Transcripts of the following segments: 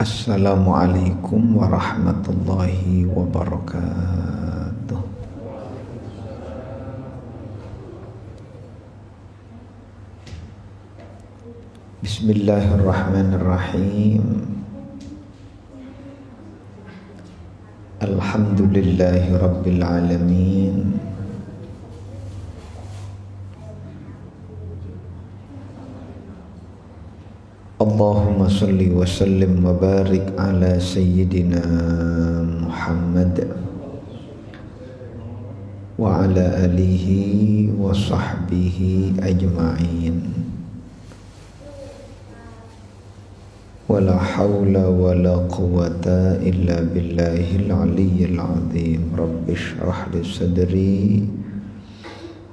Assalamualaikum warahmatullahi wabarakatuh. Bismillahirrahmanirrahim. Alhamdulillahi rabbil alamin. Allahumma salli wa sallim wa barik ala sayyidina Muhammad wa ala alihi wa sahbihi ajma'in. Wa la hawla wa la quwwata illa billahil aliyyil azim. Rabbi shrah li sadri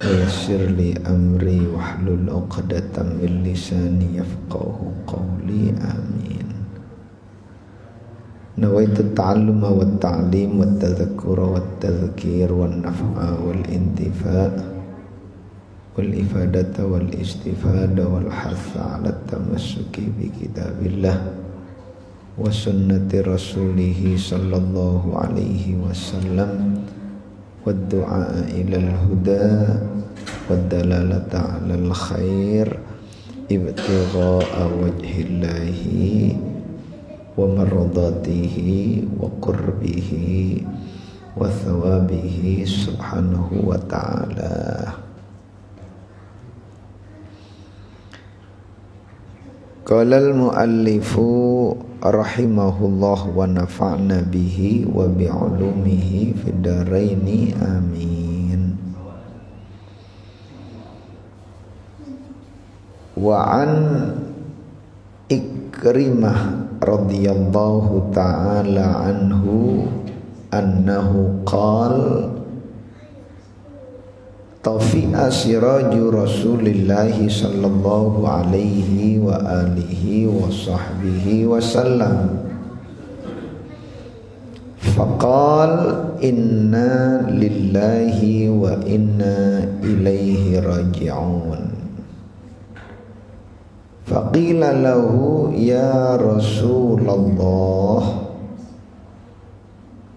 wa yassir li amri wahlul 'uqdatam min lisani yafqahu qawli. Amin. Nawaitu ta'alluma wat ta'lim wat tadhakkura wat tadhkir wan naf'a wal intifa' wal ifadata wal istifada wal hatha 'ala tamassuki bi kitabillah wa sunnati rasulih sallallahu alaihi wasallam wad du'a ilal huda wad dalalata 'alal khair ibtigha'a wajhillahi wa mardatihi wa qurbihi wa thawabihi subhanahu wa ta'ala. Qala al-muallifu rahimahullah wa nafa'na bihi wa bi'ulumihi fid dharaini amin. Wa an Ikrimah radhiyallahu ta'ala anhu annahu qala tafi'a siraju rasulillahi sallallahu alaihi wa alihi wa sahbihi wa sallam faqal inna lillahi wa inna ilaihi raji'un. Faqila lahu ya Rasulullah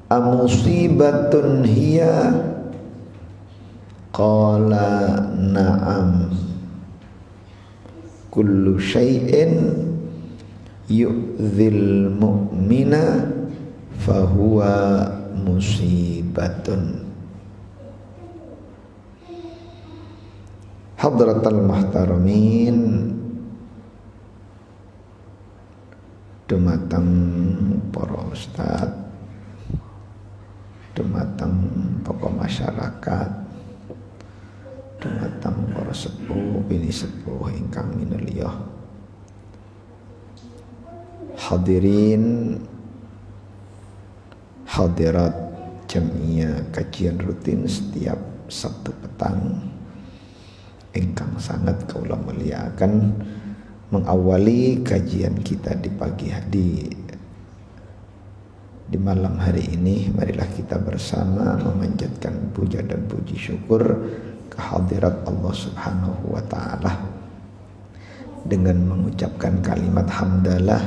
amusibatun hiya? Qala na'am, kullu syai'in yu'dzil mu'mina fahuwa musibatun. Hadratal muhtaramin, dumateng para ustad, dumateng tokoh masyarakat, dumateng para sepuh bini sepuh ingkang minulya, hadirin hadirat jamiah kajian rutin setiap Sabtu petang ingkang sangat kaula muliakan. Mengawali kajian kita di pagi hari di malam hari ini, marilah kita bersama memanjatkan puja dan puji syukur kehadirat Allah Subhanahu wa ta'ala dengan mengucapkan kalimat hamdalah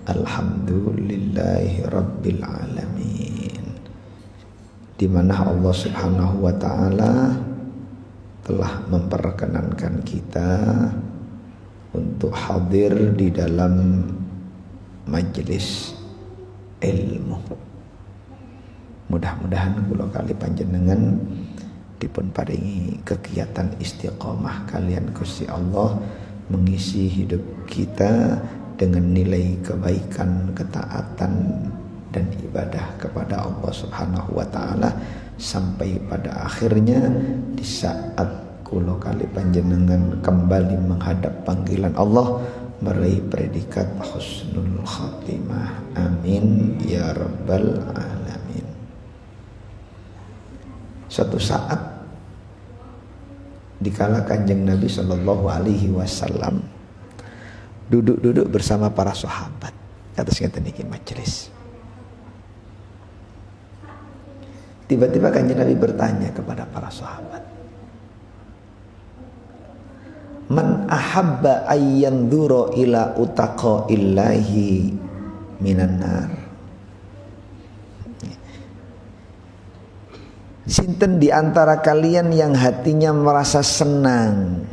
alhamdulillahi rabbil alamin, di mana Allah Subhanahu wa ta'ala telah memperkenankan kita untuk hadir di dalam majelis ilmu. Mudah-mudahan kula kali panjenengan dipun paringi kegiatan istiqomah kalian Gusti Allah mengisi hidup kita dengan nilai kebaikan, ketaatan dan ibadah kepada Allah Subhanahu wa ta'ala sampai pada akhirnya di saat kula kali panjenengan kembali menghadap panggilan Allah meraih predikat husnul khatimah. Amin ya rabbal alamin. Suatu saat dikala Kanjeng Nabi sallallahu alaihi wasallam duduk-duduk bersama para sahabat kados ngeten niki majelis, tiba-tiba Kanjeng Nabi bertanya kepada para sahabat, man ahabba ayyanzura ila utaqa illahi minan nar. Sinten di antara kalian yang hatinya merasa senang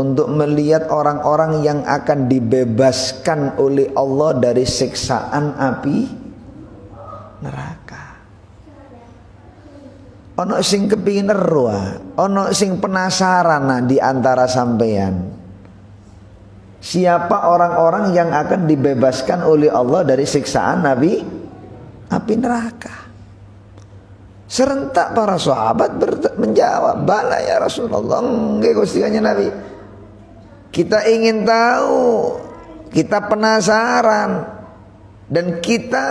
untuk melihat orang-orang yang akan dibebaskan oleh Allah dari siksaan api neraka? Ono sing kepingin eruah, ono sing penasaran di antara sampeyan. Siapa orang-orang yang akan dibebaskan oleh Allah dari siksaan api neraka? Serentak para sahabat menjawab, "Bala ya Rasulullah." Nggih Gusti Kanjeng Nabi. Kita ingin tahu, kita penasaran, dan kita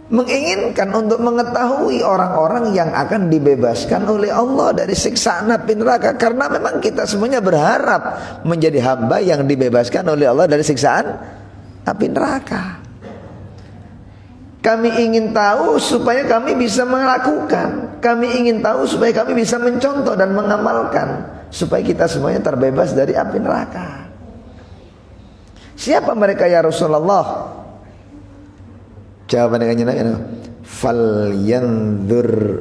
menginginkan untuk mengetahui orang-orang yang akan dibebaskan oleh Allah dari siksaan api neraka. Karena memang kita semuanya berharap menjadi hamba yang dibebaskan oleh Allah dari siksaan api neraka. Kami ingin tahu supaya kami bisa melakukan. Kami ingin tahu supaya kami bisa mencontoh dan mengamalkan, supaya kita semuanya terbebas dari api neraka. Siapa mereka ya Rasulullah? Jawaban Kanjeng Nabi, fal yanzur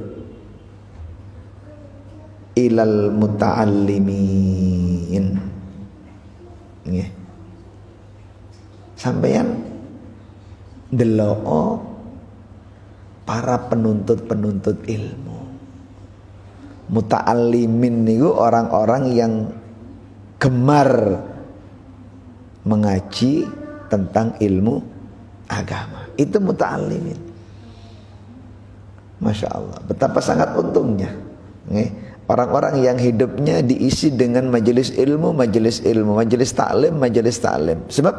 ilal muta'allimin. Nggih. Sampeyan delok para penuntut-penuntut ilmu. Muta'allimin niku orang-orang yang gemar mengaji tentang ilmu agama. Itu muta'allimin. Masya Allah, betapa sangat untungnya orang-orang yang hidupnya diisi dengan majelis ilmu, majelis taklim, majelis taklim. Sebab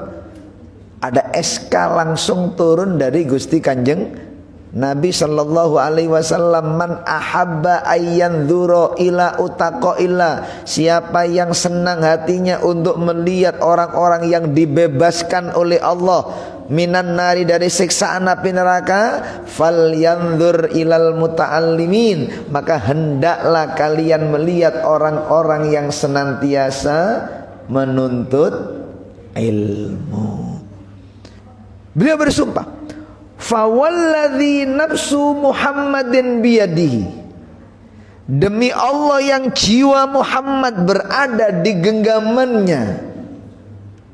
ada SK langsung turun dari Gusti Kanjeng Nabi sallallahu alaihi wasallam, man ahabba ayyanzura ila utaqaillah. Siapa yang senang hatinya untuk melihat orang-orang yang dibebaskan oleh Allah minan nari dari siksaan api neraka, falyanzur ilal muta'allimin. Maka hendaklah kalian melihat orang-orang yang senantiasa menuntut ilmu. Beliau bersumpah, fawalladzi nafsu Muhammadin biyadihi, demi Allah yang jiwa Muhammad berada di genggamannya.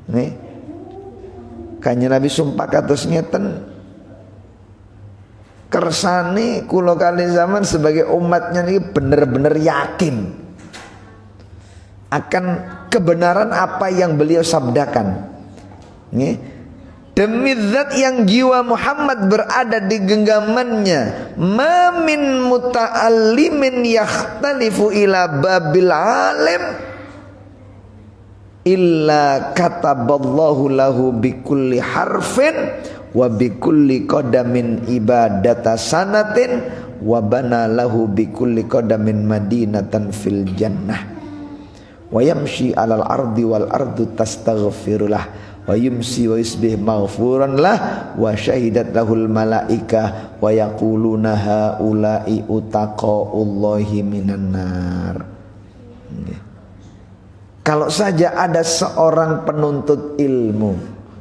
Nih, Kanjeng Nabi sumpah kados ngeten, kersane kula kali zaman sebagai umatnya ini benar-benar yakin akan kebenaran apa yang beliau sabdakan. Nih, demi zat yang jiwa Muhammad berada di genggamannya, ma min muta'allimin yakhtalifu ila babil alim illa kataballahu lahu bikulli harfin wa bikulli qadamin ibadata sanatin wa bana lahu bikulli qadamin madinatan fil jannah wa yamshi alal ardi wal ardu tastaghfirullah wa yumsi wa yusbih maghfuran lah wa syahidat lahul malaika wa yaquluna haula'i utaqaullahi minan nar. Kalau saja ada seorang penuntut ilmu,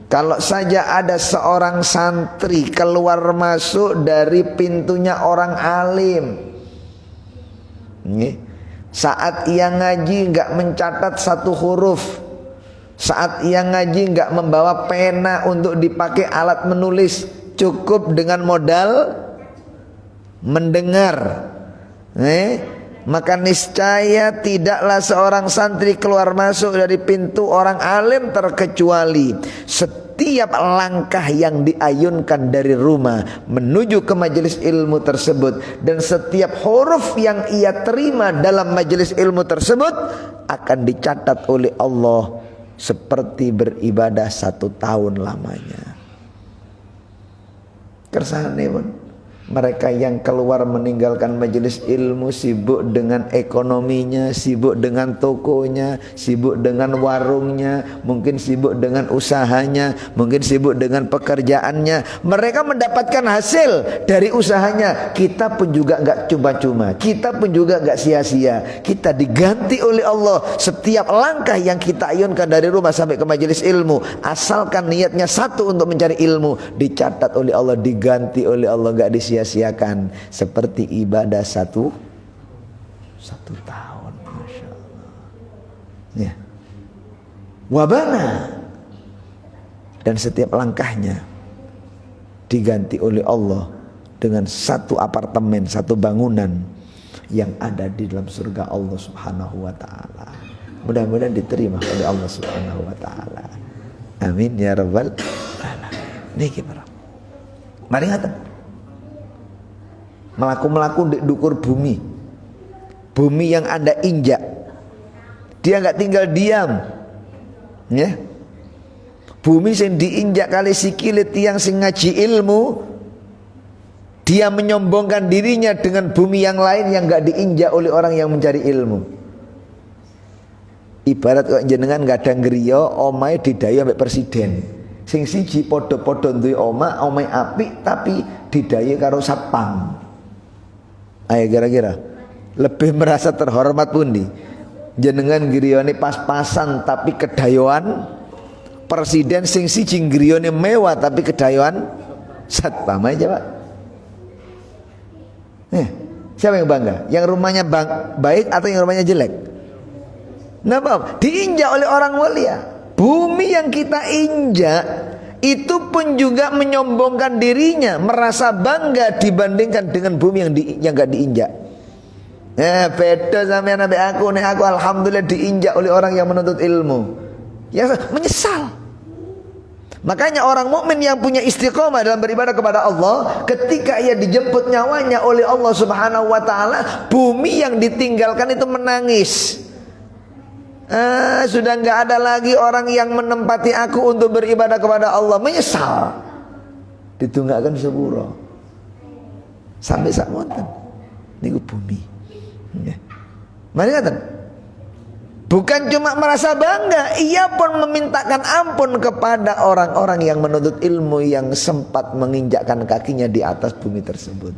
kalau saja ada seorang santri keluar masuk dari pintunya orang alim, saat ia ngaji enggak mencatat satu huruf, saat ia ngaji enggak membawa pena untuk dipakai alat menulis, cukup dengan modal mendengar, maka niscaya tidaklah seorang santri keluar masuk dari pintu orang alim terkecuali setiap langkah yang diayunkan dari rumah menuju ke majelis ilmu tersebut dan setiap huruf yang ia terima dalam majelis ilmu tersebut akan dicatat oleh Allah seperti beribadah 1 tahun lamanya. Kersane pun Mereka yang keluar meninggalkan majelis ilmu sibuk dengan ekonominya, sibuk dengan tokonya, sibuk dengan warungnya, mungkin sibuk dengan usahanya, mungkin sibuk dengan pekerjaannya. Mereka mendapatkan hasil dari usahanya. Kita pun juga enggak cuma-cuma, kita pun juga enggak sia-sia. Kita diganti oleh Allah setiap langkah yang kita ayunkan dari rumah sampai ke majelis ilmu, asalkan niatnya satu untuk mencari ilmu, dicatat oleh Allah, diganti oleh Allah, enggak sia-siakan seperti ibadah satu tahun. Masya Allah ya. Wabana, dan setiap langkahnya diganti oleh Allah dengan satu apartemen, satu bangunan yang ada di dalam surga Allah subhanahu wa ta'ala. Mudah-mudahan diterima oleh Allah subhanahu wa ta'ala. Amin ya rabbal alamin. Ini gimana? Mari ngata melaku-melaku di dukur bumi yang Anda injak, dia nggak tinggal diam ya. Bumi yang diinjak kali sikile tiang sing ngaji ilmu, dia menyombongkan dirinya dengan bumi yang lain yang nggak diinjak oleh orang yang mencari ilmu. Ibarat kok jenengan gadang griya omahe didayu ambek presiden, sing siji padha-padha duwe omahe apik tapi didayu karo satpam. Ayo kira-kira lebih merasa terhormat pundi? Jenengan griyane pas-pasan tapi kedayoan presiden, sing siji griyane mewah tapi kedayoan satpam. Aja Pak. Siapa yang bangga? Yang rumahnya baik atau yang rumahnya jelek? Nah, Pak, diinjak oleh orang mulia. Bumi yang kita injak itu pun juga menyombongkan dirinya, merasa bangga dibandingkan dengan bumi yang gak diinjak. Beda sama nabi aku, nih aku alhamdulillah diinjak oleh orang yang menuntut ilmu. Ya menyesal. Makanya orang mukmin yang punya istiqomah dalam beribadah kepada Allah, ketika ia dijemput nyawanya oleh Allah Subhanahu wa taala, bumi yang ditinggalkan itu menangis. Sudah nggak ada lagi orang yang menempati aku untuk beribadah kepada Allah. Menyesal. Ditunggakan sepuro sampai sak wonten niku bumi ya. Mari ngaten. Bukan cuma merasa bangga, ia pun memintakan ampun kepada orang-orang yang menuntut ilmu yang sempat menginjakkan kakinya di atas bumi tersebut.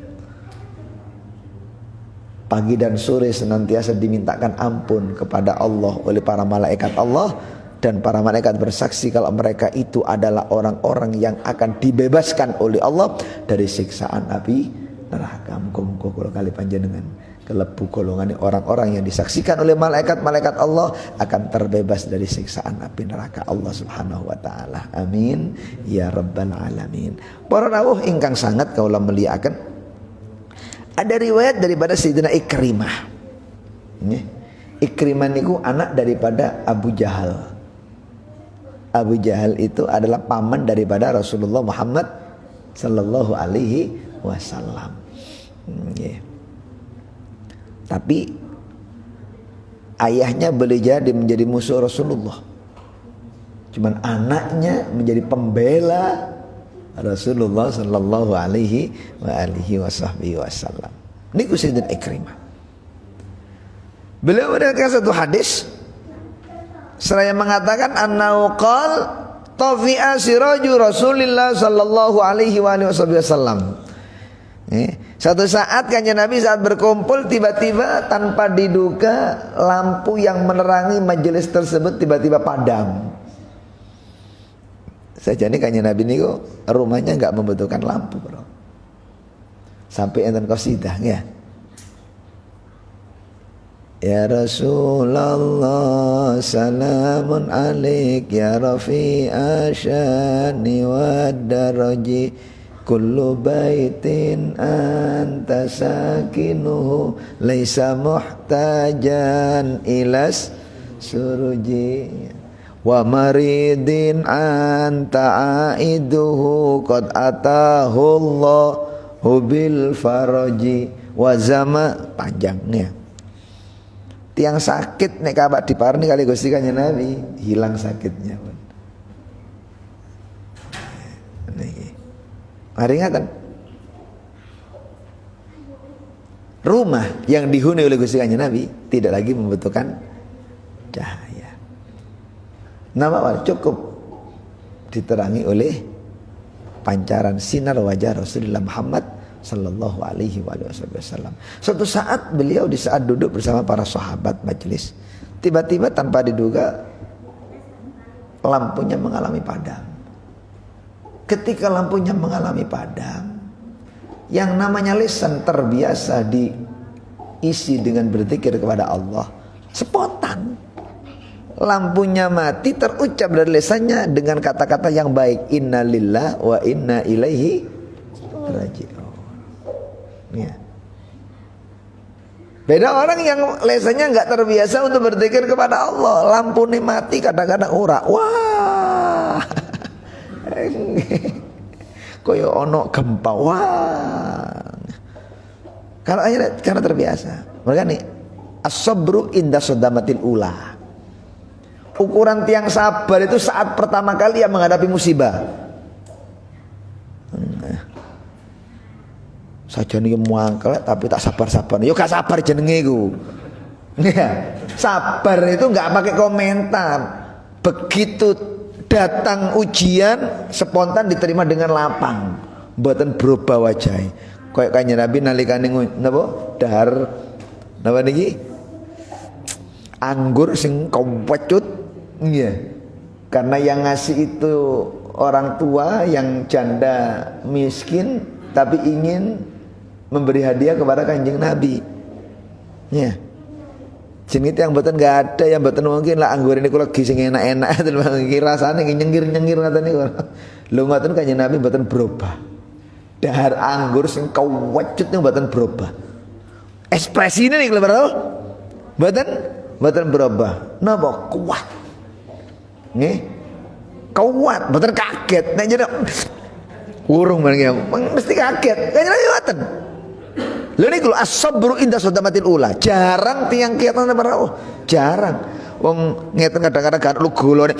Pagi dan sore senantiasa dimintakan ampun kepada Allah oleh para malaikat Allah, dan para malaikat bersaksi kalau mereka itu adalah orang-orang yang akan dibebaskan oleh Allah dari siksaan api neraka. Muga-muga kula kali panjenengan kelebu golongan orang-orang yang disaksikan oleh malaikat-malaikat Allah akan terbebas dari siksaan api neraka Allah Subhanahu wa taala. Amin ya rabbal alamin. Para rawuh ingkang sangat kaula mulyakaken, ada riwayat daripada Sayyidina Ikrimah. Ikrimah niku anak daripada Abu Jahal. Abu Jahal itu adalah paman daripada Rasulullah Muhammad sallallahu alaihi wasallam. Tapi ayahnya boleh jadi menjadi musuh Rasulullah. Cuman anaknya menjadi pembela Rasulullah sallallahu alaihi wa alihi wasallam. Niku Sayyidina Ikrimah. Beliau meriwayatkan satu hadis, seraya mengatakan annau qal tafi'a siraju Rasulillah sallallahu alaihi wa alihi wasallam. Satu saat Kanjeng Nabi saat berkumpul, tiba-tiba tanpa diduga lampu yang menerangi majelis tersebut tiba-tiba padam. Saja nih Kanjeng Nabi niku rumahnya enggak membutuhkan lampu, bro. Sampai enten qasidah ya. Ya Rasulullah salamun alaik ya rafi'a syani wad daraji kullu baitin anta sakinuhu laisa muhtajan ilas suruji wa maridin anta aiduhu qad atahu Allahu bil faraji wa zama. Panjangnya tiang sakit nek kabak diparni kali Gusti Kanjeng Nabi hilang sakitnya pun. Niki mari ngaten rumah yang dihuni oleh Gusti Kanjeng Nabi tidak lagi membutuhkan cahaya. Nama cukup diterangi oleh pancaran sinar wajah Rasulullah Muhammad sallallahu alaihi wasallam. Suatu saat beliau di saat duduk bersama para sahabat majelis, tiba-tiba tanpa diduga lampunya mengalami padam. Ketika lampunya mengalami padam, yang namanya lisan terbiasa diisi dengan berzikir kepada Allah, spontan lampunya mati, terucap dari lisannya dengan kata-kata yang baik, inna lillah wa inna ilaihi raji'un. Ya. Beda orang yang lisannya nggak terbiasa untuk berzikir kepada Allah, lampu ini mati kadang-kadang ora, wah koyo ono gempa, wah, karena terbiasa. Mereka nih as-sabru inda sodamatil ula. Ukuran tiang sabar itu saat pertama kali yang menghadapi musibah. Saja nih muangkel tapi tak sabar-sabar. Yo gak sabar jenenge iku. Sabar itu nggak pakai komentar. Begitu datang ujian spontan diterima dengan lapang. Mboten berubah wajah. Kayak Kanjeng Nabi nalikane napa? Dahar napa niki? Anggur sing kompecut. Iya, karena yang ngasih itu orang tua yang janda miskin, tapi ingin memberi hadiah kepada Kanjeng Nabi. Ya, jenis yang buatan nggak ada, yang buatan mungkin lah anggur ini kalau gising enak-enak, terus rasanya nyengir-nyengir nggak nih, lu nggak tahu Kanjeng Nabi buatan berubah. Dahar anggur sing kawacut yang buatan berubah. Ekspresi ini nih kalau buatan berubah. Napa kuat? Nih, kuat, betul kaget. Nek jadi urung bareng mesti kaget. Kanjeng Nabi ngoten. Lha niku as-sabru inda sodamatil ula. Jarang tiang kiatan para jarang. Wong ngeten kadang-kadang kan lu golone.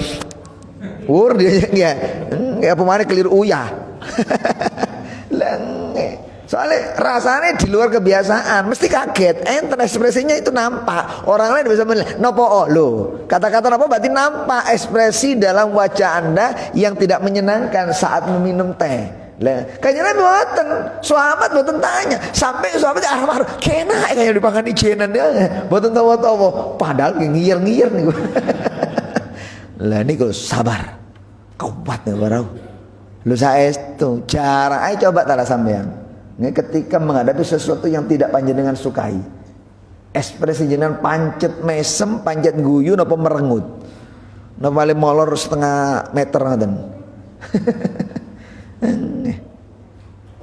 Dia ya pemane keliru uyah. Lah soalnya rasanya di luar kebiasaan, mesti kaget. Enten ekspresinya itu nampak. Orang lain bisa menilai. Nopo lo. Kata-kata nopo berarti nampak ekspresi dalam wajah Anda yang tidak menyenangkan saat meminum teh. Lah, Kanjeng Nabi mboten, sahabat mboten tanya. Sampai sahabat arah-arah, "Kena kaya dipangan ijenan dia." Mboten tawa-tawa, padahal ngiyir-ngiyir niku. Lah niku sabar. Kuat nih barau. Lu saestu, cara ae coba tara sampean. Ini ketika menghadapi sesuatu yang tidak panjenengan sukai, ekspresi jenengan pancet mesem, pancet guyu, napa merengut, napa le molor setengah meter ngaten.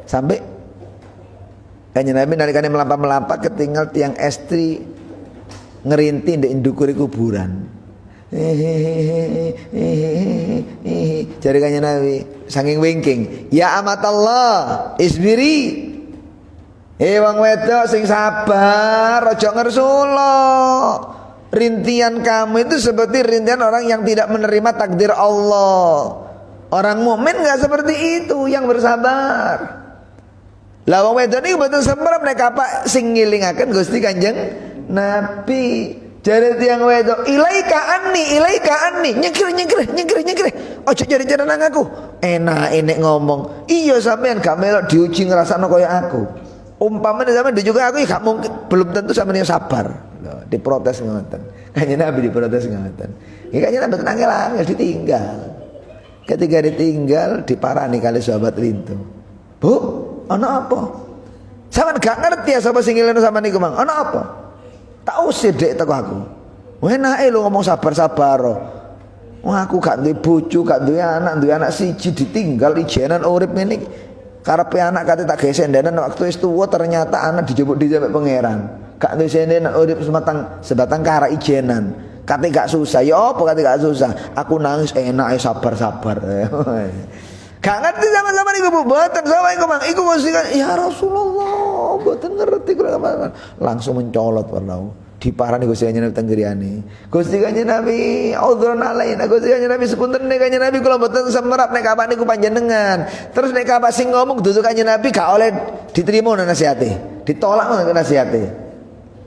Sampai Kanjeng Nabi nalikane melampa-melampa ketinggal tiang estri ngerinti ndek ndukure kuburan. Jare Kanjeng Nabi saking wingking, ya amatallah isbiri, wong wedok sing sabar, aja ngersula. Rintian kamu itu seperti rintian orang yang tidak menerima takdir Allah. Orang mukmin enggak seperti itu, yang bersabar. Lah wong wedok niku mboten semprep nek apa sing ngilingaken Gusti Kanjeng Nabi. Jare tiang wedok, ilaika anni, nyengkir. Ojo jare-jare nang aku. Enak enek ngomong. Iya sampean gak melok diuji ngrasakno kaya aku. Umpamane sampean juga aku gak mungkin, belum tentu sampean sabar. Loh, diprotes ngoten. Kanjeng Nabi diprotes ngoten. Iki Kanjeng Nabi angel-angel ditinggal. Ketika ditinggal diparani kali sahabat lintu. Bu, ana apa? Sampean gak ngerti ya sapa sing ngeleno sampean niku, Mang. Ana apa? Tak usir dek teko aku. Enake lho ngomong sabar-sabar. Wah aku gak duwe bojo, gak duwe anak siji ditinggal ijenan urip ngene. Karepe anak kate tak gawe sendenan waktu wis tuwa ternyata anak dijebuk sampe pangeran. Gak duwe sendenan urip sebatang kara ijenan. Kate gak susah. Ya apa kate gak susah? Aku nangis enake sabar-sabar. Gak ngerti sama-sama niku Bu. Mboten sama iku Mang. Iku musikan ya Rasulullah, mboten ngerti kula langsung mencolot warnau. Diparani Gusti Kanjeng Nabi tenggeriane. Gusti Kanjeng Nabi, audzun alaina. Gusti Kanjeng Nabi sepunten nek Kanjeng Nabi kula mboten semerap nek kapan niku panjenengan. Terus nek kapan sing ngomong dudu Kanjeng Nabi gak oleh diterima nasihate. Ditolak ngono nasihate.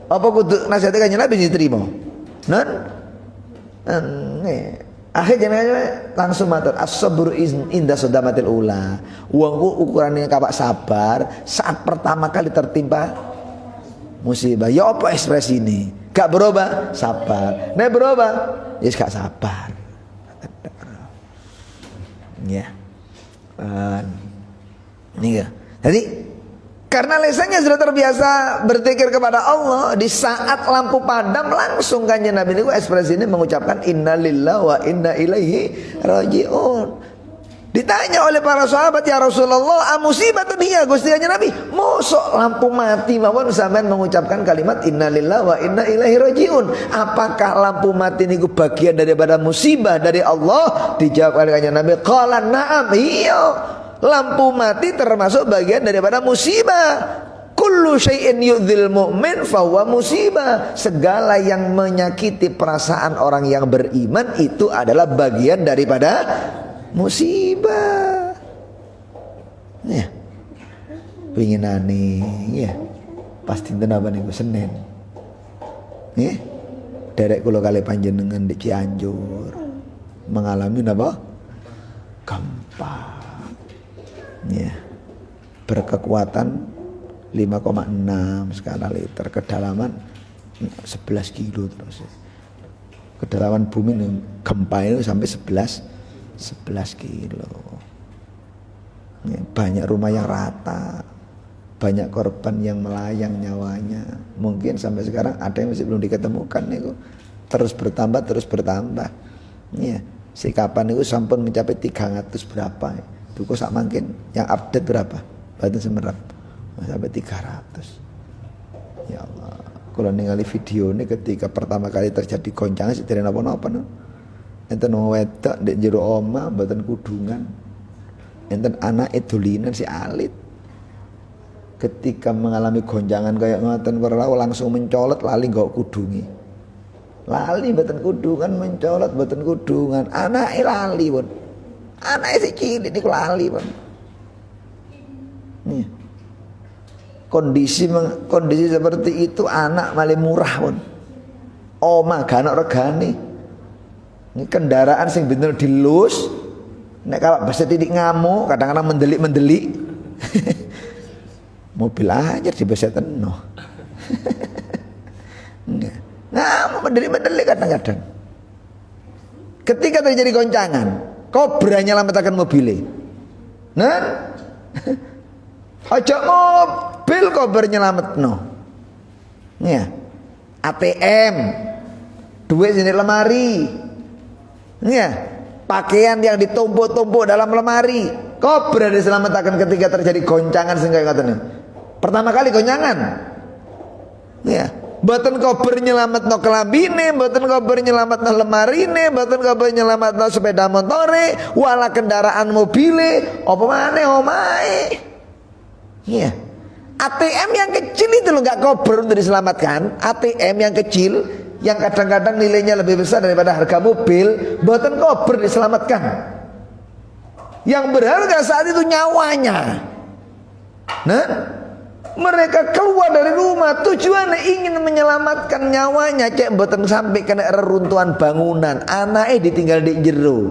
Apa kudu nasihate Kanjeng Nabi diterima? Nen. Akhirnya langsung matur as-sabru inda sodamatil ula. Wong ku ukurane kawak sabar saat pertama kali tertimpa musibah. Ya apa ekspresi ini? Gak berubah, sabar. Nek berubah, ya gak sabar. Ya. Ini ya. Jadi karena lisannya sudah terbiasa berzikir kepada Allah, di saat lampu padam langsung Kanjeng Nabi niku ekspresi ini mengucapkan innalillahi wa inna ilaihi rajiun. Ditanya oleh para sahabat, ya Rasulullah, amusibatun hiya Gusti Kanjeng Nabi? Mosok lampu mati mawon sampean mengucapkan kalimat innalillahi wa inna ilaihi rajiun. Apakah lampu mati niku bagian daripada musibah dari Allah? Dijawab oleh Kanjeng Nabi, qala na'am, iya. Lampu mati termasuk bagian daripada musibah. Kullu syai'in yu'dzil mu'min fahuwa musibah. Segala yang menyakiti perasaan orang yang beriman itu adalah bagian daripada musibah. Ya. Pinginane ya. Pasti tenan niku Senin. Nggih. Derek kula kali panjenengan di Cianjur mengalami napa? Gempa. Ya, berkekuatan 5,6 skala liter, kedalaman 11 kilo terus. Kedalaman bumi gempa itu sampai 11 kilo. Ya, banyak rumah yang rata, banyak korban yang melayang nyawanya. Mungkin sampai sekarang ada yang masih belum diketemukan nih, terus bertambah. Ya, sikapan itu sampun mencapai 300 berapa ya. Duko sak mangkin yang update berapa? Batu Semerap sampai 300. Ya Allah, kalau ningali video ini ketika pertama kali terjadi goncangan sedherek napa-napa no. Enten wedok ndek jero omah mboten kudungan. Enten anake dolinan si alit. Ketika mengalami goncangan kayak ngoten perlaku langsung mencolot lali nggo kudungi. Lali mboten kudungan, mencolot mboten kudungan. Anake lali pun. Anaknya si cilik niku lali, Bang. Nih. Kondisi seperti itu anak malah murah pun. Omah gak ana regane. Ini kendaraan sing bener dilus. Nek kawak basa titik ngamuk, kadang-kadang mendelik-mendelik. Mobil aja dibeseteno. Enggak. Ngamuk mendelik-mendelik kadang-kadang. Ketika terjadi goncangan, kobra nyelametaken mobile. Nah, aja mobil kobra nyelametno. Ya. ATM, duit di lemari. Ya. Pakaian yang ditumpuk-tumpuk dalam lemari, kobra diselametkan ketika terjadi goncangan sehingga ngoten. Pertama kali goncangan. Ya. Mboten kober nyelametno kelambine, mboten kober nyelametno lemarine, mboten kober nyelametno sepeda motore, wala kendaraan mobile, apa maneh omahe. Iya. ATM yang kecil itu loh enggak kober untuk diselamatkan. ATM yang kecil yang kadang-kadang nilainya lebih besar daripada harga mobil, mboten kober diselamatkan. Yang berharga saat itu nyawanya. Nah, mereka keluar dari rumah tujuannya ingin menyelamatkan nyawanya, cek mboten sampai kena reruntuhan bangunan, anaknya ditinggal di jero,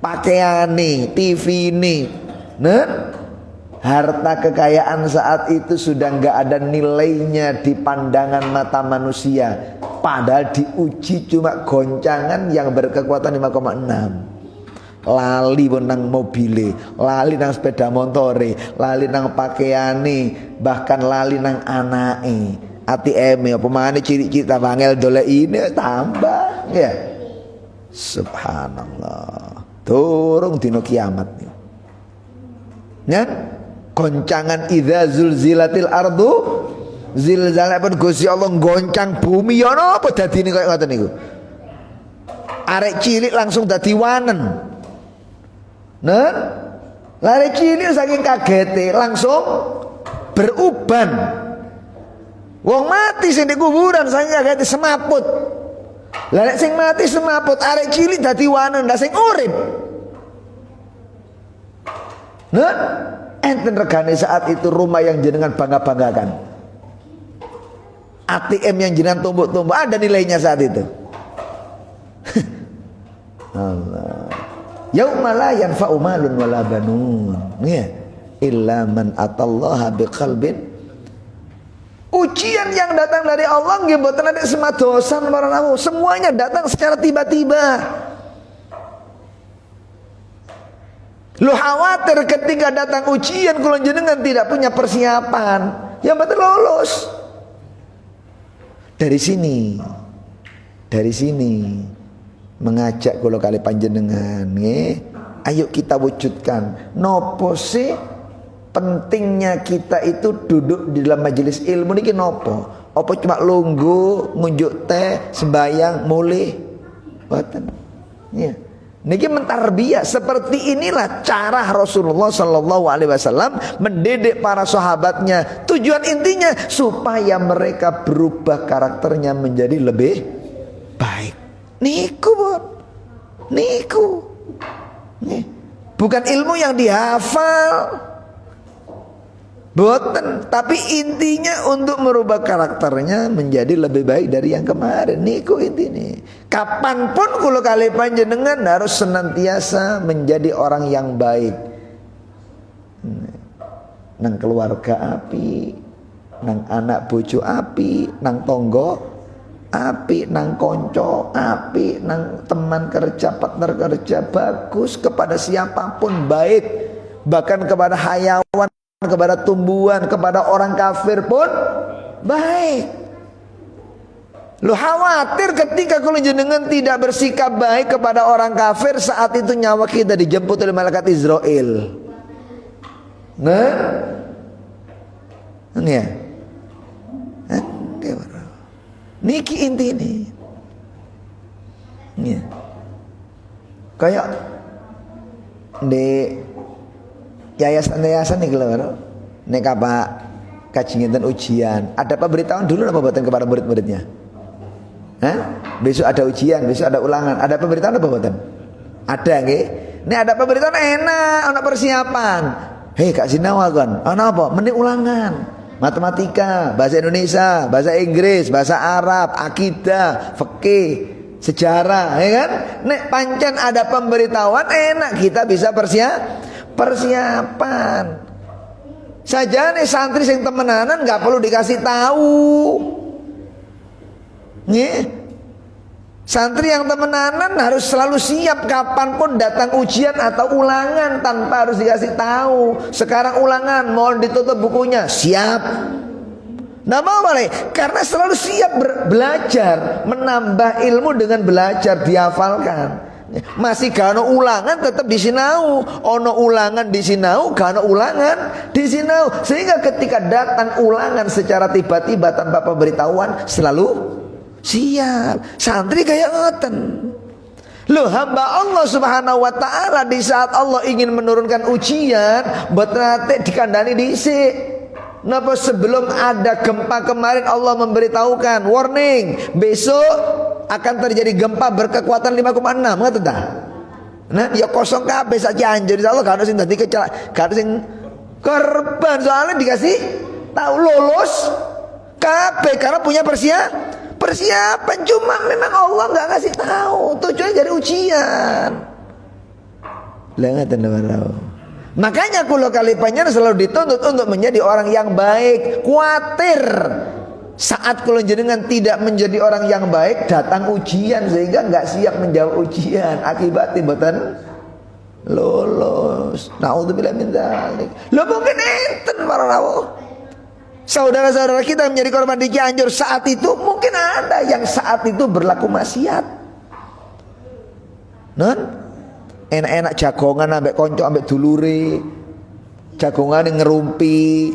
pakaiane, TV ini, nah harta kekayaan saat itu sudah nggak ada nilainya di pandangan mata manusia, padahal diuji cuma goncangan yang berkekuatan 5,6. Lali nang mobile, lali nang sepeda motore, lali nang pakaiane, bahkan lali nang anake. ATM apa maneh ciri-ciri tambangel dolek ini tambah ya. Subhanallah. Turung dino kiamat nih. Ya? Goncangan idza zulzilatil ardu zilzalan Gusti Allah goncang bumi ya napa dadine kaya ngoten niku. Arek cilik langsung dadi wanen. Nah, lari cilik saking kagete langsung beruban. Wong mati sing di kuburan saking kagete semaput. Lari sing mati semaput, arek cilik dadi wanen, ndak sing urip. Nah, enten regane saat itu rumah yang jenengan bangga-banggakan. ATM yang jenengan tumbuk-tumbuk ada nilainya saat itu. Allah. Yauma la yanfa'u malun wala banun. Ya. Illa man atallaha biqalbin. Ujian yang datang dari Allah nggih mboten ada semadosan para namu. Semuanya datang secara tiba-tiba. Lu khawatir ketika datang ujian kula jenengan tidak punya persiapan, ya betul lolos. Dari sini mengajak kula kali panjenengan nggih, ayo kita wujudkan nopo sih pentingnya kita itu duduk di dalam majelis ilmu niki nopo? Apa cuma lungguh, ngunjuk teh, sembayang, mulih? Mboten. Ya. Niki mentarbiyah. Seperti inilah cara Rasulullah sallallahu alaihi wasallam mendidik para sahabatnya. Tujuan intinya supaya mereka berubah karakternya menjadi lebih baik. Niku, niku. Nih. Bukan ilmu yang dihafal, boten, tapi intinya untuk merubah karakternya menjadi lebih baik dari yang kemarin. Niku intinya. Kapanpun kula kali panjenengan harus senantiasa menjadi orang yang baik. Nang keluarga api, nang anak bojo api, nang tonggo api, nang konco api, nang teman kerja, partner kerja bagus, kepada siapapun baik, bahkan kepada hayawan, kepada tumbuhan, kepada orang kafir pun baik. Lu khawatir ketika kalau jenengan tidak bersikap baik kepada orang kafir, saat itu nyawa kita dijemput oleh malaikat Israel. Nah, ya, niki inti ini. Ya. Kayak di yayasan-yayasan nih kalau nek apa kajian dan ujian, ada pemberitahuan dulu apa buatan kepada murid-muridnya? Hah? Besok ada ujian, besok ada ulangan, ada pemberitahuan apa buatan? Ada nggih. Ini ada pemberitahuan enak, ada persiapan. Hei Kak Sinawa kan, ana apa? Mending ulangan. Matematika, bahasa Indonesia, bahasa Inggris, bahasa Arab, akidah, fikih, sejarah, ya kan? Nek pancen ada pemberitahuan enak, kita bisa persiapan. Saja nih santri sing temenanan nggak perlu dikasih tahu. Nih, santri yang temenanan harus selalu siap kapanpun datang ujian atau ulangan tanpa harus dikasih tahu. Sekarang ulangan, mohon ditutup bukunya, siap. Nah mau boleh, karena selalu siap belajar, menambah ilmu dengan belajar, dihafalkan. Masih gak ada ulangan tetap disinau, ono ulangan disinau, gak ada ulangan disinau, sehingga ketika datang ulangan secara tiba-tiba tanpa pemberitahuan selalu siap. Santri kayak ngoten. Loh, hamba Allah subhanahu wa ta'ala di saat Allah ingin menurunkan ujian berarti dikandani dhisik. Napa sebelum ada gempa kemarin Allah memberitahukan warning, besok akan terjadi gempa berkekuatan 5,6, ngoten ta? Nah, ya kosong kabeh sak Cianjur insyaallah gak ono sing dadi kecelakaan, gak ono sing korban, soalnya dikasih tahu lolos kabeh karena punya persiapan. Cuma memang Allah nggak kasih tahu, tujuannya jadi ujian. Lah ngaten warau. Makanya kula kali panjenengan selalu dituntut untuk menjadi orang yang baik. Kuatir saat kula jenengan tidak menjadi orang yang baik, datang ujian sehingga nggak siap menjawab ujian, akibatnya mboten lolos. Naudzubillah min dzalik. Lho mungkin enten para rawuh. Saudara-saudara kita menjadi korban di Cianjur saat itu, mungkin ada yang saat itu berlaku maksiat. Non, enak-enak jagongan ambek konco ambek dulure, jagongan ngerumpi,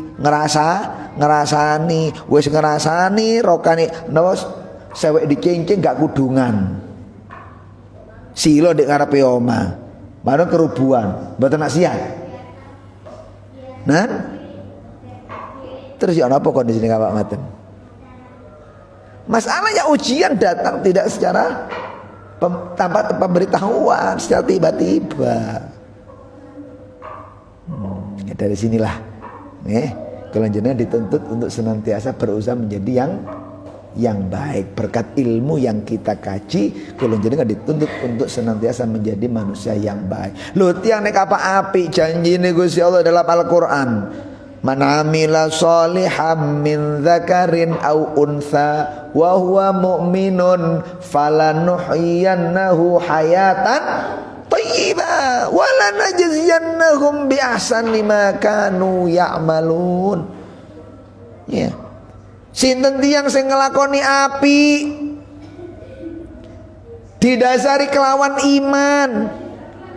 ngerasani, wis ngerasani rokane napa sewek dicincin gak kudungan. Silo dek ngarepe omah. Bareng kerubuan, mboten maksiat. Nah, terus ya apa kondisi Pak Maten? Masalahnya ujian datang tidak secara tanpa pemberitahuan, secara tiba-tiba. Ya dari sinilah, kalau jenengan dituntut untuk senantiasa berusaha menjadi yang yang baik. Berkat ilmu yang kita kaji, kula jenengan dituntut untuk senantiasa menjadi manusia yang baik. Lho tiyang nek apa api janjine Gusti Allah dalam Al-Qur'an. Man amila sholihan min dzakarin aw untha wa huwa mu'minun falanuhyiyannahu hayatan thayyibah wa lanajziyannahum bi ahsani ma kanu ya'malun. Ya. Sinten tiyang sing nglakoni api didasari kelawan iman.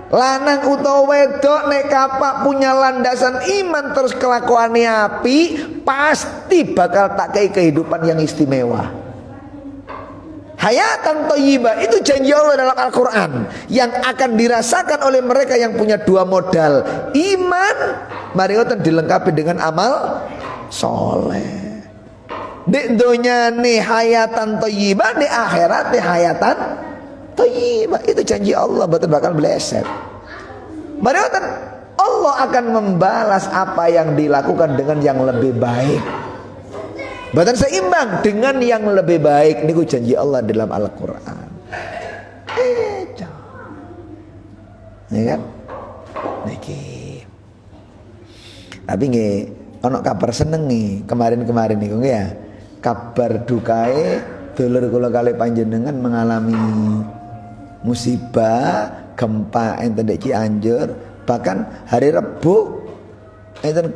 Lanang utawa wedok nek kapak punya landasan iman terus kelakuane api, pasti bakal tak kei kehidupan yang istimewa. Hayatan thayyibah itu janji Allah dalam Al-Qur'an yang akan dirasakan oleh mereka yang punya dua modal, iman mari ngoten dilengkapi dengan amal soleh. Di dunia nih hayatan thayyibah, di akhirat nih hayatan thayyibah. Itu janji Allah, betul bakal meleset. Mari Allah akan membalas apa yang dilakukan dengan yang lebih baik. Bahkan seimbang dengan yang lebih baik. Niku janji Allah dalam Al-Qur'an. Ya kan? Niki. Tapi nggih ana kabar seneng nih kemarin-kemarin niku nggih ya. Kabar dukae dulur kula kali panjenengan mengalami musibah gempa enten di Cianjur, bahkan hari Rebo enten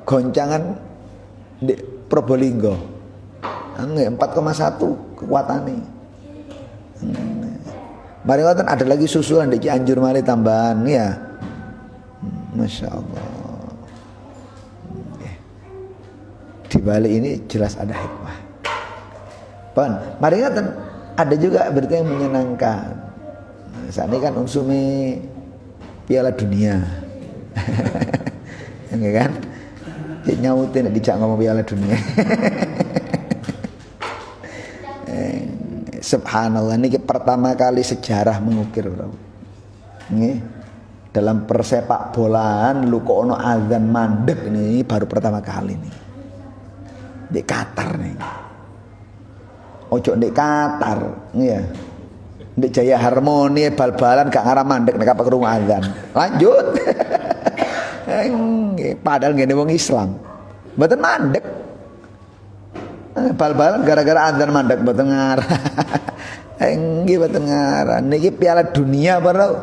goncangan di Probolinggo 4,1 kekuatannya. Mari ngoten ada lagi susulan di Cianjur mari tambahan ya. Masya Allah. Di balik ini jelas ada hikmah. Pon, mari ngoten ada juga berita yang menyenangkan. Saat ini kan unsumi Piala Dunia. Enggak kan? Cik nyautin dijak ngomong Piala Dunia. Subhanallah, ini pertama kali sejarah mengukir, bro. Ini dalam persepak bolaan lu kok ono azan mandek ini baru pertama kali nih. Di Qatar nih. Ojo di Qatar, ya. Di Jaya Harmoni bal-balan gak ngarah mandek nek apa krungu azan. Lanjut. Padahal ngene wong Islam. Mboten mandek. Bal-balan gara-gara azan mandek mboten ngarah. Nggih mboten ngarah. Niki Piala Dunia baru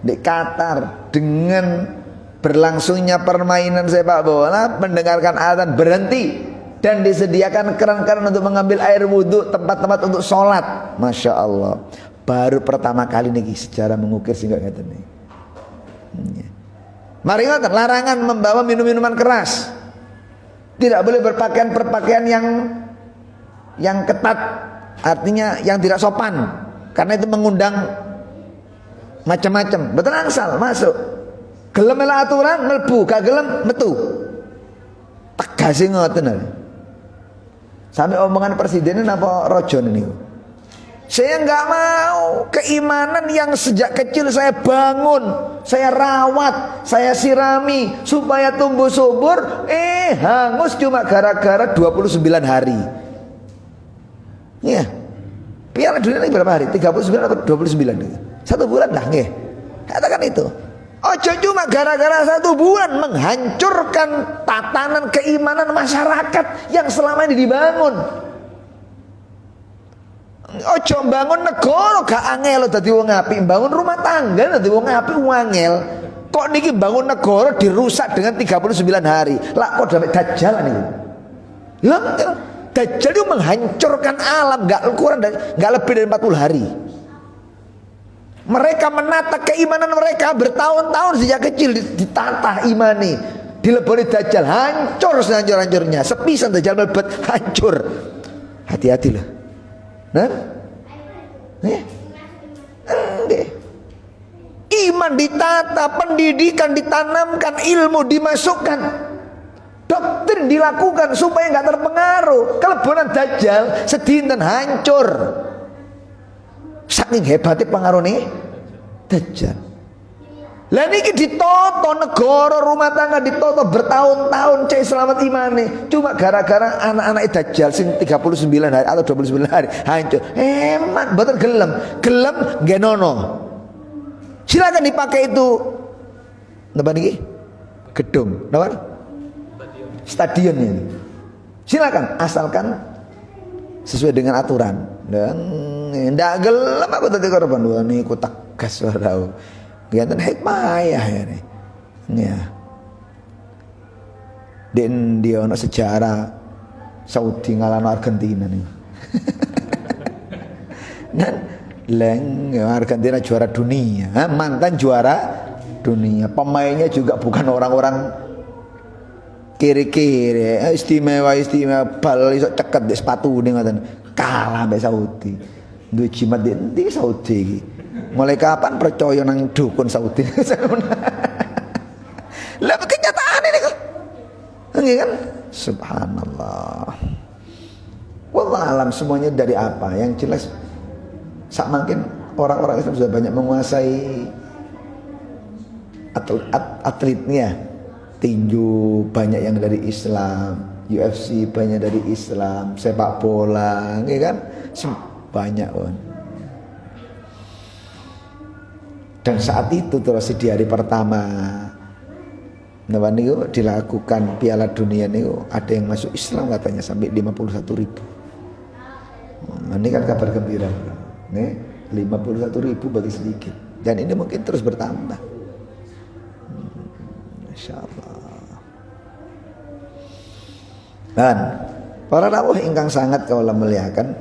di Qatar dengan berlangsungnya permainan sepak bola, mendengarkan azan berhenti dan disediakan keran-keran untuk mengambil air wudhu, tempat-tempat untuk sholat. Masya Allah. Baru pertama kali nih sejarah mengukir sehingga ngeten nih. Mari ngoten, larangan membawa minum-minuman keras. Tidak boleh berpakaian yang ketat, artinya yang tidak sopan, karena itu mengundang macam-macam. Betul angsal masuk. Gelem mela aturan mlebu, gak gelem metu. Tegase ngoten. Sampai omongan presiden napa rojon niku. Saya nggak mau keimanan yang sejak kecil saya bangun, saya rawat, saya sirami supaya tumbuh subur, hangus cuma gara-gara 29 hari. Iya. Piala Dunia ini berapa hari? 39 atau 29? 1 bulan lah nggih. Katakan itu. Ojo cuma gara-gara 1 bulan menghancurkan tatanan keimanan masyarakat yang selama ini dibangun. Ojo bangun negara gak angel dadi wong apik, bangun rumah tangga dadi wong apik angel. Kok niki bangun negara dirusak dengan 39 hari. Lah kok sampai dajjal niku. Lah dajjal itu menghancurkan alam enggak lebih dari 40 hari. Mereka menata keimanan mereka bertahun-tahun sejak kecil ditata imani. Dileboni dajjal hancur sehancur-hancurnya. Sepisan dajjal mlebet hancur. Hati-hati loh. Nah, iman ditata, pendidikan ditanamkan, ilmu dimasukkan, doktrin dilakukan supaya nggak terpengaruh. Kelebonan dajjal sedinten hancur. Saking hebatnya pengaruh nih dajjal. Lah niki ditoto negara rumah tangga ditoto bertahun-tahun cek selamat imane. Cuma gara-gara anak-anak Dajjal sing 39 hari atau 29 hari hancur. Hemat mboten gelem. Gelem genono. Silakan dipakai itu. Napa niki? Gedung. Napa? Stadion ini. Silakan asalkan sesuai dengan aturan. Dan ndak gelem aku dadi korban. Wah niku tegas wae. Kelihatan hikmah ya nih. Ya. Dan dia ono sejarah Saudi ngalahno Argentina nih. Dan leng Argentina juara dunia, mantan juara dunia. Pemainnya juga bukan orang-orang kiri-kiri, istimewa bal iso ceket di sepatu nih ngoten. Kalah mbek Saudi. Duwe jimat di Saudi iki. Mulai kapan percaya nang dukun Saudi? Lah kenyataan ini kok. Nggih kan? Subhanallah. Wallah alam semuanya dari apa? Yang jelas sak mungkin orang-orang Islam sudah banyak menguasai atletnya. Tinju banyak yang dari Islam, UFC banyak dari Islam, sepak bola, nggih kan? Banyak kan. Dan saat itu terus di hari pertama niku dilakukan Piala Dunia niku ada yang masuk Islam katanya sampai 51.000. Ini kan kabar gembira. Nih 51.000 bagi sedikit. Dan ini mungkin terus bertambah. Insyaallah. Dan para rawuh ingkang sangat kaula muliakan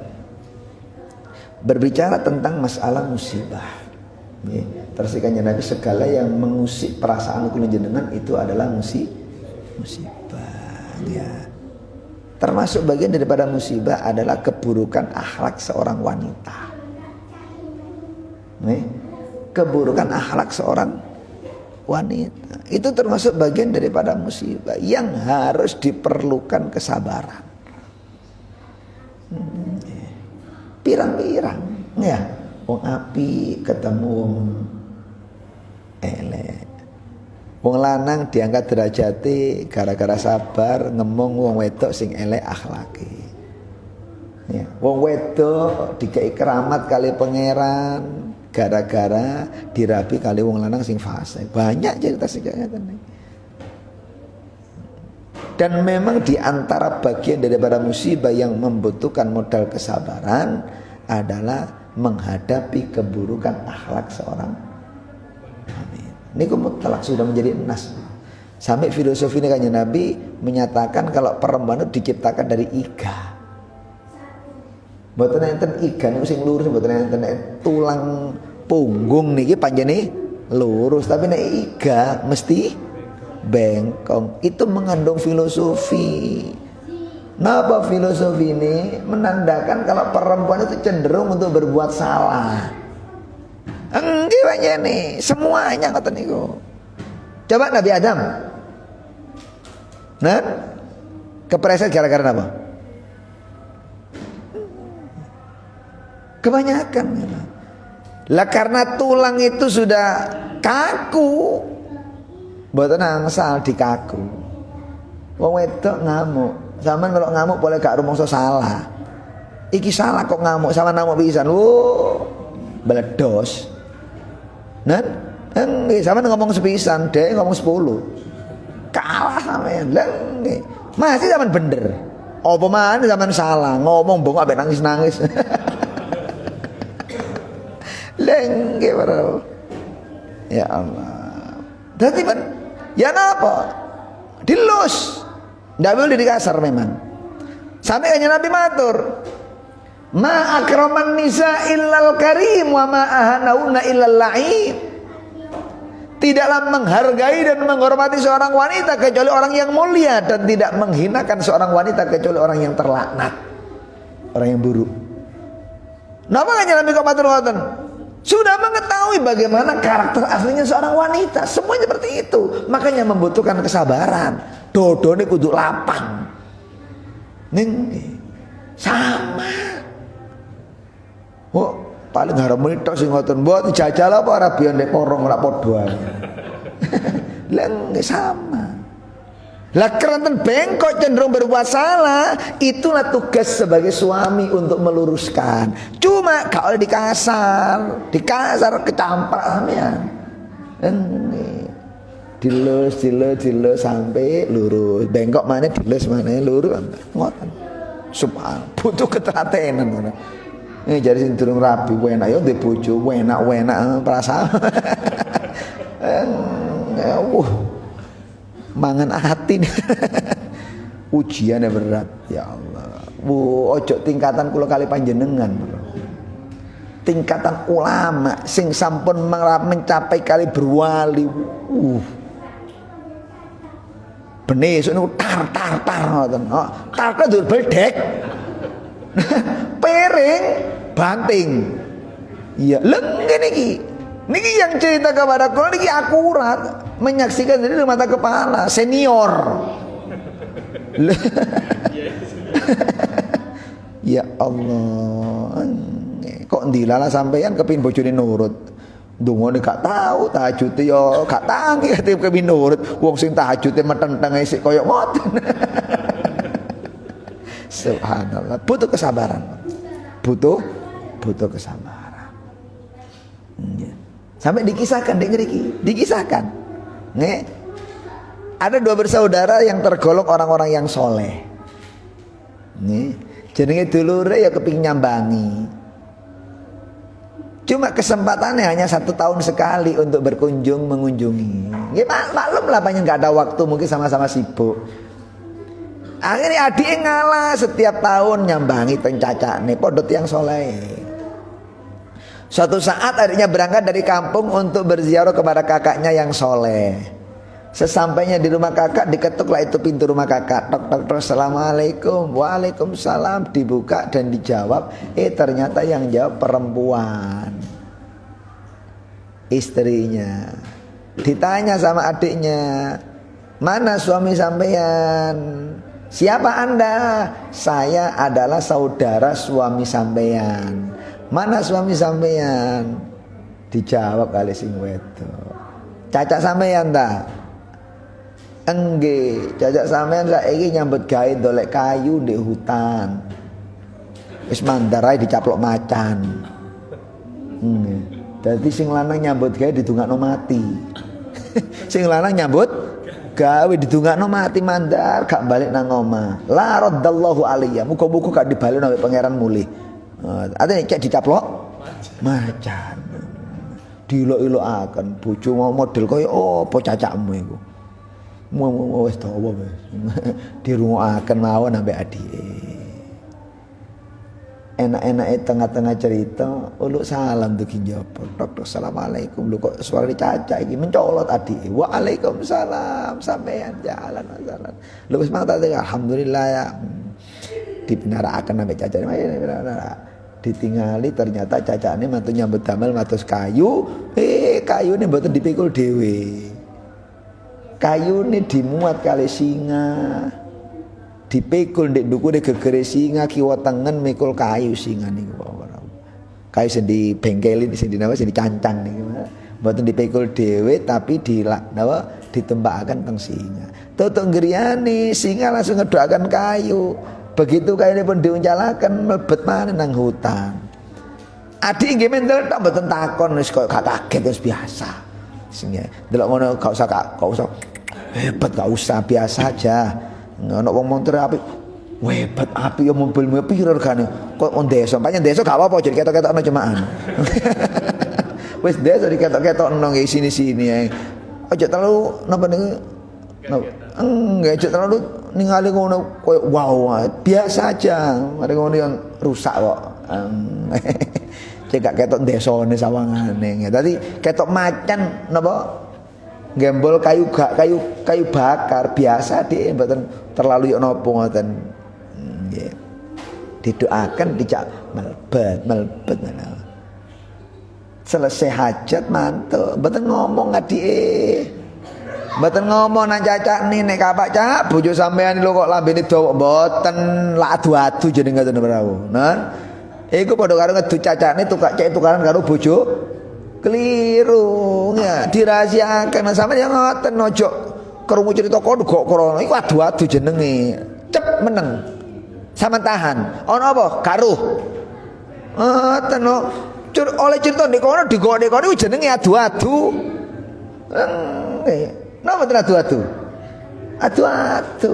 berbicara tentang masalah musibah. Tersikannya Nabi segala yang mengusik perasaan kula jenengan itu adalah musibah ya. Termasuk bagian daripada musibah adalah keburukan akhlak seorang wanita. Keburukan akhlak seorang wanita itu termasuk bagian daripada musibah yang harus diperlukan kesabaran. Pirang-pirang ya. Wong api ketemu wong elek. Wong lanang diangkat derajate gara-gara sabar ngemong wong wedok sing elek akhlake. Ya, wong wedok dikei keramat kali pangeran gara-gara dirabi kali wong lanang sing fasik. Banyak cerita sejarah ini. Dan memang di antara bagian daripada musibah yang membutuhkan modal kesabaran adalah menghadapi keburukan akhlak seorang wanita. Ini mutlak sudah menjadi nas. Sampai filosofi ini kanjeng Nabi menyatakan kalau perempuan itu diciptakan dari iga. Mboten enten iga niku sing lurus, mboten enten tulang punggung niki panjene lurus, tapi nek iga mesti bengkong. Itu mengandung filosofi. Napa filosofi ini menandakan kalau perempuan itu cenderung untuk berbuat salah. Enggih panjene, semuanya ngoten niku. Coba Nabi Adam. Nah, kepreset gara-gara apa? Kebanyakan. Lah karena tulang itu sudah kaku, mboten angsal dikaku. Wong wedok ngamuk. Zaman kalau ngamuk boleh gak rumangsa salah. Iki salah kok ngamuk sama ngamuk pisan. Beledos. Nah, sama ngomong sepisan, dia ngomong 10. Kalah sampean. Lah nggih. Masih zaman bener. Apa maneh zaman salah, ngomong bongok ambek nangis-nangis. Lah nggih, Bro. Ya Allah. Dadi ben ya napa? Dilus. Nggak boleh dikasar memang. Sampai hanya Nabi matur, ma akraman nisa illal karim wa ma ahanauna illal la'ib. Tidaklah menghargai dan menghormati seorang wanita kecuali orang yang mulia, dan tidak menghinakan seorang wanita kecuali orang yang terlaknat, orang yang buruk. Napa hanya Nabi kok matur ngoten? Sudah mengetahui bagaimana karakter aslinya seorang wanita. Semuanya seperti itu. Makanya membutuhkan kesabaran. Dodone kudu lapang. Ning sama. Oh, paling haram tok sing ngoten. Mbok jajal apa ora biyen nek porong ora padha ae. Lah sama. Lah keranten bengkok cenderung berbuat salah, itulah tugas sebagai suami untuk meluruskan. Cuma kalau dikasar kecamprak sampean. Dilus sampai lurus. Bengkok mana dilus mana lurus. Ngoten. Subhan, butuh ketelatenan ngono. Ini jadi sing durung rapi enak ya ndek bojo, enak perasaan. Mangan hati. Ujiannya berat ya Allah. Ojo tingkatan kula kali panjenengan. Tingkatan ulama sing sampun mencapai kali berwali. Benih esuk niku tar ngoten. Tar ndur beldek. Piring banting. Iya, ngene iki. Niki yang cerita kepada kula niki akurat, menyaksikan dari mata kepala senior. Ya Allah. Kok ndilala sampean kepin bojone nurut. Dungane gak tahu, tahajud yo gak tangi kepin nurut. Wong sing tahajude metenteng isik koyo ngoten. Subhanallah, butuh kesabaran. Butuh kesabaran. Sampai dikisahkan dikisahkan. Nih, ada dua bersaudara yang tergolong orang-orang yang soleh. Nih, jenenge dulure ya kepingin nyambangi. Cuma kesempatannya hanya 1 tahun sekali untuk mengunjungi. Ya maklum lah banyak nggak ada waktu, mungkin sama-sama sibuk. Akhirnya adik ngalah setiap tahun nyambangi pencacane podot yang soleh. Suatu saat adiknya berangkat dari kampung untuk berziarah kepada kakaknya yang soleh. Sesampainya di rumah kakak, diketuklah itu pintu rumah kakak. Tok, assalamualaikum, waalaikumsalam. Dibuka dan dijawab. Ternyata yang jawab perempuan, istrinya. Ditanya sama adiknya, mana suami sampean? Siapa anda? Saya adalah saudara suami sampean. Mana suami sampean? Dijawab kali sing wedok. Cacak sampean ta? Enggak, cacak sampean saiki nyambut gawe dolek kayu di hutan. Wis mandar ae dicaplok macan. Dadi sing lanang nyambut gawe didongakno mati. Sing lanang nyambut gawe didongakno mati mandar gak balik nang omah. La raddallahu alaiya. Muga-muga gak dibalik nang pangeran mulih. Artinya cek dicaplok macan. Dilok-ilokaken bojo model kaya apa cacakmu iku. Wis dawa wis. Dirungokaken mawon ambek adike. Enak-enake tengah-tengah cerita, uluk salam tuh kinjopo. Tok assalamualaikum. Lu kok suara dicacak iki mencolot adike. Waalaikumsalam, sampean jalan masalah. Lu wis mata alhamdulillah ya. Dipinarakaken ambek cacak. Ditingali ternyata cacane mantu nyambut damel matus kayu. Kayune mboten dipikul dhewe. Kayune dimuat kali singa. Dipikul ndek ndukure gegere singa, kiwa tengen mikul kayu singa niku. Kayu sing dibengkelin sing dinapa sing dicancang niku. Mboten dipikul dhewe tapi ditembakaken teng singa. Tutuk ngriyane singa langsung ngedokaken kayu. Begitu kayane pun diuncalaken mlebet maneh nang hutan. Adik nggih mendel tak mboten takon wis kok gak kaget wis biasa. Sing delok ngono gak usah hebat, gak usah biasa aja. Ono wong montor apik. Hebat apik ya mobilmu piro regane? Kok on desa, pancen desa gak apa-apa jadi ketok-ketokno jemaah. Wis desa diketok-ketokno nggih sini-sini ae. Aja terlalu napa niku. Enggak aja terlalu ningali ngono koyo wow, biasa aja. Mari ngono yang rusak kok. Cek gak ketok desone sawangane. Dadi ketok macan napa? Gembol kayu bakar biasa dik mboten terlalu yo napa ngoten. Nggih. Didoaken dijak melbet ngono. Selesai hajat mantuk, mboten ngomong adike. Mboten ngomong nang cacakne nek kapak cak bojo sampean lho kok lambene dawa mboten lak adu-adu jeneng ngoten prawu. Nah, iku padha karo ngedut cacakne tukak cek tukaran karo bojo Keliru ya, dirahasiakan sama yang ngoten ojo krungu cerita kono kok krana iku adu-adu jenenge. Cep meneng. Sama tahan. Ono apa? Karuh. Ngoten no. Oleh cerita ndek kono digone kono iku jenenge adu-adu. Napa ten adu-adu? Adu-adu.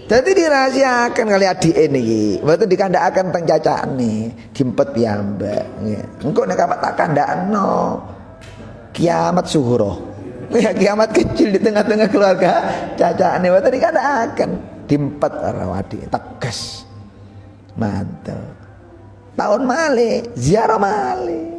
Jadi dirahasiakan kali adik ini, waktu dikandakaken teng cacane, dimpet piyambak. Engko nek tak kandakno kiamat suhuro. Ya kiamat kecil di tengah-tengah keluarga cacane, waktu dikandakaken dimpet karo adik, tegas. Mantap. Tahun malih, ziarah malih.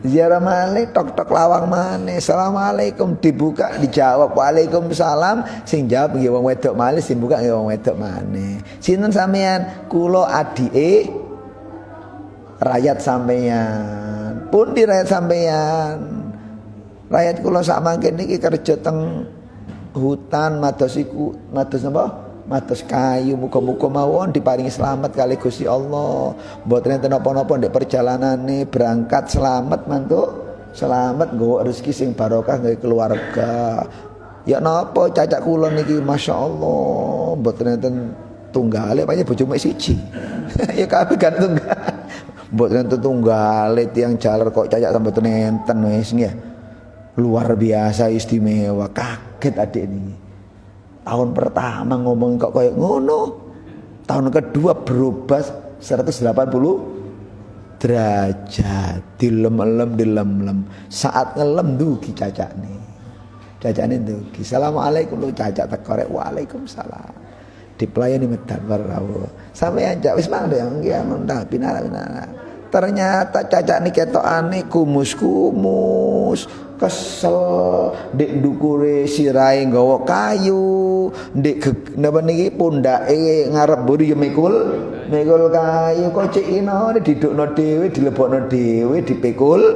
Ziarah malih tok-tok lawang maneh. Assalamualaikum dibuka dijawab waalaikumsalam. Sing jawab nggih wong wedok malih, sing buka nggih wong wedok maneh. Sinten sampean? Kula adike rakyat sampean. Pundi rakyat sampean? Rakyat kula sak mangken niki kerja teng hutan mados iku mados napa? Matos kayu muga-muga mawon diparingi selamat kali Gusti Allah. Mboten enten napa-napa ndek perjalanane berangkat selamat mantuk. Selamat nggawa rezeki sing barokah gawe keluarga. Ya napa cacak kula niki masyaallah mboten enten tunggale pancen bojo mek siji. Ya kabeh kan tunggal. Mboten enten tunggale tiyang jaler kok cacak mboten enten wis nggih. Luar biasa istimewa, kaget adik niki. Tahun pertama ngomong kok kayak ngono. Tahun kedua berubah 180 derajat. Dilem-lem. Saat ngelem dugi cacakne. Cacakne dugi. Assalamualaikum lu cacak tekorek. Waalaikumsalam. Dipelayani medan warrawo. Sampai anjak wis mangdo yang nggih mendah pinara. Ternyata cacakne ketokane kumus-kumus. Kesel ndek ndukure sirahe nggawa kayu, ndek napa niki pundake ngarep mburi ya mikul kayu kok cek ino didukno dhewe dilebokno dhewe dipikul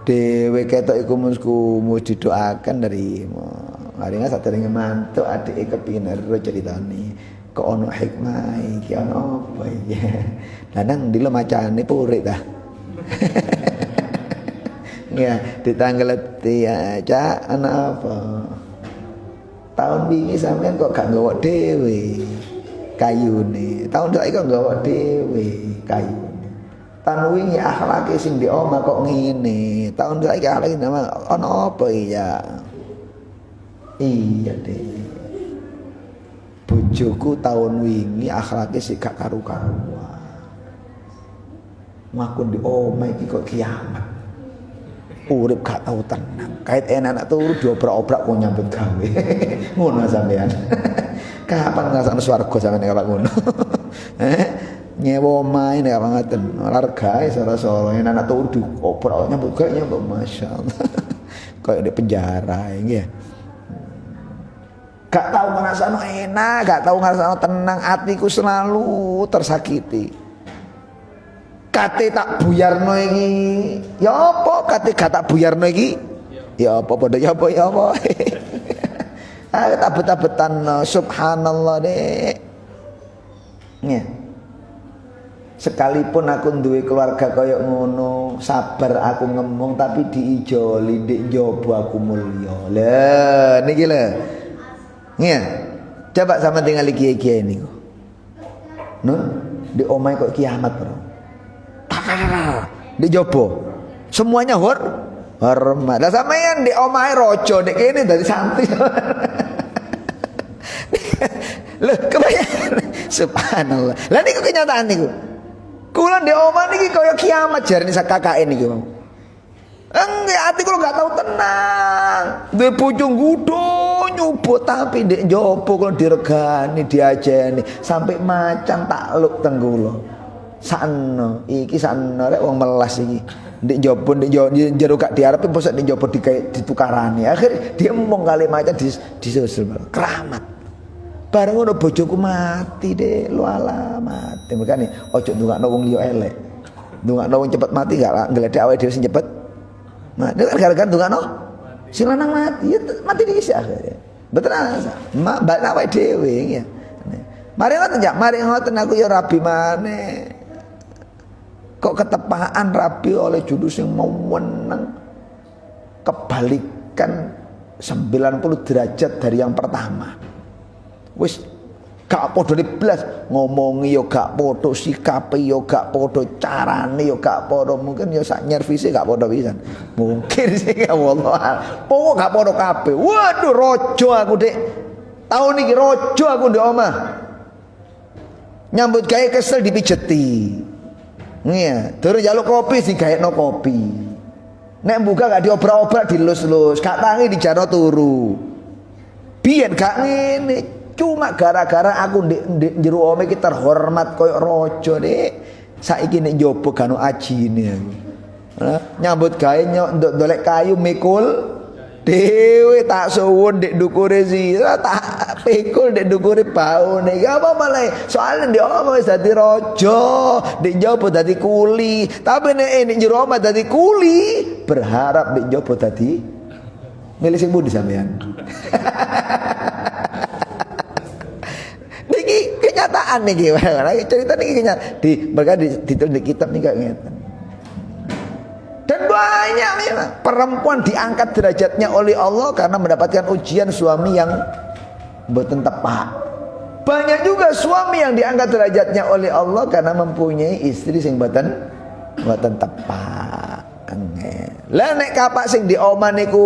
dhewe ketok iku kumus didoaken nerima. Laringa sadurunge mantuk adike kepingin ceritane kok ono hikmah iki ono apa iki. Lah nang ndilo macane purik ta. Ya, ditanggleti ya, Cak, anak apa? Tahun wingi sampean kok gak nggawa dhewe kayune. Tahun saiki kok nggawa dhewe kayune. Tahun wingi akhlake sing di omah kok ngene. Tahun saiki akhlake nama ono apa ya? Iya deh. Bojoku tahun wingi akhlake sik gak karu-karuan. Makun di omah iki kok kiamat. Urip gak tau tenang. Kait enak turu diobrak-obrak kok nyambut gawe. Ngono sampean. Kapan ngrasakno swarga sampean kaya ngono? Nyewa omahe nek apa ngaten. Largae soro-soro enak turu diobrak nyambut gawe nyambut masyaallah. Kayak di penjara nggih. Gak tau ngrasakno enak, gak tau ngrasakno tenang, atiku selalu tersakiti. Kate tak buyarno iki. Ya apa kate gak tak buyarno iki? Ya apa padha ya apa. Ah tak bet-betan subhanallah dek. Nggih. Sekalipun aku duwe keluarga kaya ngono, sabar aku ngomong tapi diijoli ndek njaba aku mulya. Lah niki lho. Nggih. Coba sama tinggal kiai-kiai niku. Nun, di omahe kok kiamat, Bro. Di jopo semuanya hormat. Lah sampeyan di omahe raja nek kene dadi santri. Lho kebayang subhanallah. Lah niku kenyataan niku. Kula di omah niki kaya kiamat jarine sak kakake niku. Enggak ati kula gak tau tenang. Duwe bojo ngudho nyubut tapi ndek jopo kula diregani diajeni sampai macan takluk teng kula. Sakno iki sakno rek wong melas iki ndek njaba ndek jero gak diarepe bosok ndek njaba ditukarani akhir dia ngomong kali macan disusul keramat bareng ngono bojoku mati deh lu ala mati makane ojo ndongakno wong liya elek ndongakno wong cepet mati gak ngledek awake dhewe sing cepet mati gara-gara ndongakno sing lanang mati ya mati dhisik akhir betul mbak awake dhewe ya mari ngoten aku ya rabi maneh. Kok ketepaan rabi oleh jurus yang mau menang, kebalikan 90 derajat dari yang pertama. Wis gak podo blas, ngomongi yo gak podo, sikape yo gak podo, carane yo gak podo, mungkin yo sak nyervise gak podo pisan. Mungkin sih ya Allah. Pokok gak podo kabeh. Waduh rojo aku Dik. Tahun iki rojo aku ndek omah. Nyambut gawe kesel dipijeti. Iya, terus jaluk kopi sih gaekno kopi. Nek buka gak diobrak-obrak dilus-lus, gak tangi dijano turu. Biyen gak ngene, cuma gara-gara aku ndek jero ome iki terhormat koyo raja, Dik. Saiki nek njobo gak ono ajine aku. Nyambut gawe ndolek kayu mikul dhewe tak suwun ndek ndukure sira, tak pikul ndek ndukure baune. Gak apa malah soalnya ndek omah wis dadi raja, ndek njobo dadi kuli. Tapi nek jero omah dadi kuli, berharap ndek njobo dadi milih sing pundi sampean. Niki kenyataan niki. Cerita niki kenyataan. Mereka ditulis di kitab nih kayak ngeten. Dan banyak ya, perempuan diangkat derajatnya oleh Allah karena mendapatkan ujian suami yang mboten tepak. Banyak juga suami yang diangkat derajatnya oleh Allah karena mempunyai istri sing mboten tepak. Lah nek kapak sing di omah niku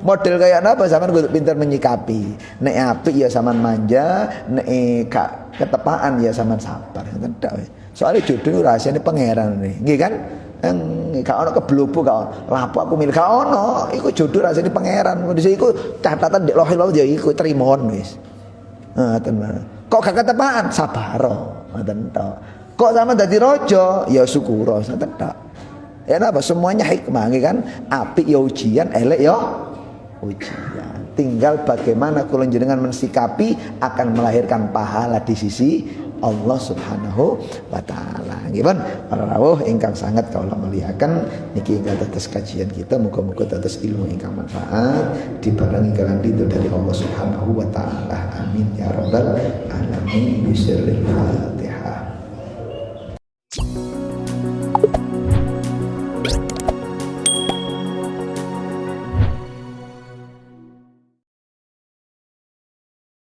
model kayak napa sampean kudu pinter menyikapi. Nek apik ya sampean manja, nek gak ketepaan ya sampean sabar. Ngoten tok. Soale jodoh rahasiane pangeran nih. Nggih kan? Gak ono keblobo gak ono. Lapo aku milih gak ono. Iku jodoh rasane pangeran. Kondisi iku catatan di loh ya iku trimohon wis. Ngoten. Kok gak ketepaan? Sabar. Ngoten tok. Kok sampean dadi raja? Ya syukur ngoten tok. Ya napa semuanya hikmah kan? Apik ya ujian, elek ya ujian. Tinggal bagaimana kula jenengan mensikapi akan melahirkan pahala di sisi Allah Subhanahu wa taala. Nggih pun para rawuh ingkang sangat kula muliakan niki ingkang dados kajian kita muga-muga dados ilmu ingkang manfaat dibarengi kalian ridho dari Allah Subhanahu wa taala. Amin ya rabbal alamin. Bismillahirrahmanirrahim.